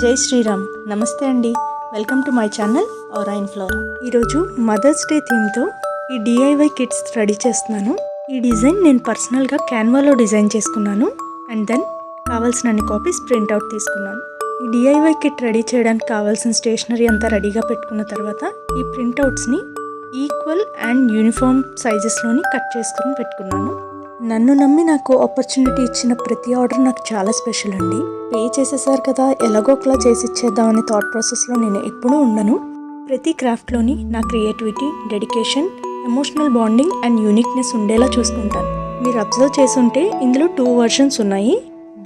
జై శ్రీరామ్. నమస్తే అండి. వెల్కమ్ టు మై ఛానల్ ఆరాయిన్ ఫ్లోరా. ఈరోజు మదర్స్ డే థీమ్తో ఈ డిఐవై కిట్స్ రెడీ చేస్తున్నాను. ఈ డిజైన్ నేను పర్సనల్గా క్యాన్వాలో డిజైన్ చేసుకున్నాను. అండ్ దెన్ కావాల్సిన అన్ని కాపీస్ ప్రింట్అవుట్ తీసుకున్నాను. ఈ డిఐవై కిట్ రెడీ చేయడానికి కావాల్సిన స్టేషనరీ అంతా రెడీగా పెట్టుకున్న తర్వాత ఈ ప్రింట్అవుట్స్ని ఈక్వల్ అండ్ యూనిఫామ్ సైజెస్లోని కట్ చేసుకుని పెట్టుకున్నాను. నన్ను నమ్మి నాకు ఆపర్చునిటీ ఇచ్చిన ప్రతి ఆర్డర్ నాకు చాలా స్పెషల్ అండి. పే చేసేసారు కదా, ఎలాగో ఒకలా చేసి ఇచ్చేద్దాం అనే థాట్ ప్రాసెస్లో నేను ఎప్పుడూ ఉండను. ప్రతి క్రాఫ్ట్లోని నా creativity, dedication, emotional bonding and uniqueness ఉండేలా చూసుకుంటాను. మీరు అబ్జర్వ్ చేసి ఉంటే ఇందులో 2 వర్షన్స్ ఉన్నాయి,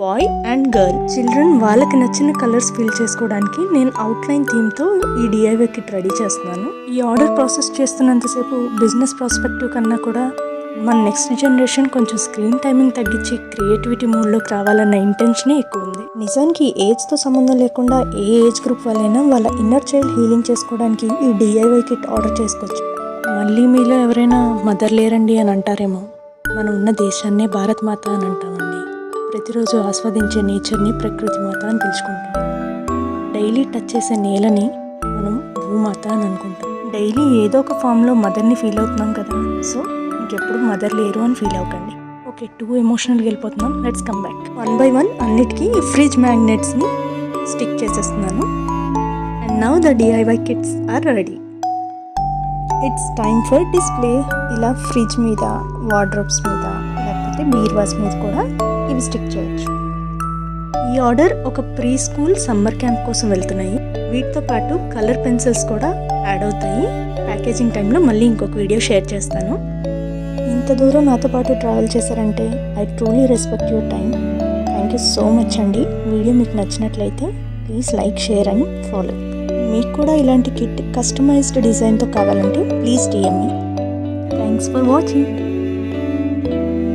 బాయ్ అండ్ గర్ల్. చిల్డ్రన్ వాళ్ళకి నచ్చిన కలర్స్ ఫిల్ చేసుకోవడానికి నేను అవుట్లైన్ థీమ్తో ఈ డిఐవై కిట్ రెడీ చేస్తున్నాను. ఈ ఆర్డర్ ప్రాసెస్ చేస్తున్నంతసేపు బిజినెస్ ప్రాస్పెక్టివ్ కన్నా కూడా మన నెక్స్ట్ జనరేషన్ కొంచెం స్క్రీన్ టైమింగ్ తగ్గించి క్రియేటివిటీ మూడ్లోకి రావాలన్న ఇంటెన్షనే ఎక్కువ ఉంది. నిజానికి ఏజ్తో సంబంధం లేకుండా ఏ ఏజ్ గ్రూప్ వాళ్ళైనా వాళ్ళ ఇన్నర్ చైల్డ్ హీలింగ్ చేసుకోవడానికి ఈ డిఐవై కిట్ ఆర్డర్ చేసుకోవచ్చు. మళ్ళీ మీలో ఎవరైనా మదర్ లేరండి అని అంటారేమో. మనం ఉన్న దేశాన్నే భారత్ మాత అని అంటామండి. ప్రతిరోజు ఆస్వాదించే నేచర్ని ప్రకృతి మాత అని పిలుచుకుంటాం. డైలీ టచ్ చేసే నేలని మనం భూమాత అని అనుకుంటాం. డైలీ ఏదో ఒక ఫామ్లో మదర్ని ఫీల్ అవుతున్నాం కదా. సో ఎప్పుడు మదర్ లేరు అని ఫీల్ అవ్వకండి. ఓకే, 2 ఎమోషనల్గా వెళ్ళిపోతున్నాం. Let's come back. 1 by 1 అన్నిటికీ ఫ్రిడ్జ్ మ్యాగ్నెట్స్ని స్టిక్ చేసేస్తున్నాను. And now the DIY kits are ready. It's time for display. ఇలా ఫ్రిడ్జ్ మీద, వార్డ్రోబ్స్ మీద, లేకపోతే బీర్వాస్ మీద కూడా ఇవి స్టిక్ చేయొచ్చు. ఈ ఆర్డర్ ఒక ప్రీ స్కూల్ సమ్మర్ క్యాంప్ కోసం వెళ్తున్నాయి. వీటితో పాటు కలర్ పెన్సిల్స్ కూడా యాడ్ అవుతాయి. ప్యాకేజింగ్ టైంలో మళ్ళీ ఇంకొక వీడియో షేర్ చేస్తాను. ఇంత దూరం నాతో పాటు ట్రావెల్ చేశారంటే I truly respect your time. Thank you so much అండి. వీడియో మీకు నచ్చినట్లయితే please like, share and follow. మీకు కూడా ఇలాంటి కిట్ కస్టమైజ్డ్ డిజైన్తో కావాలంటే please DM me. Thanks for watching.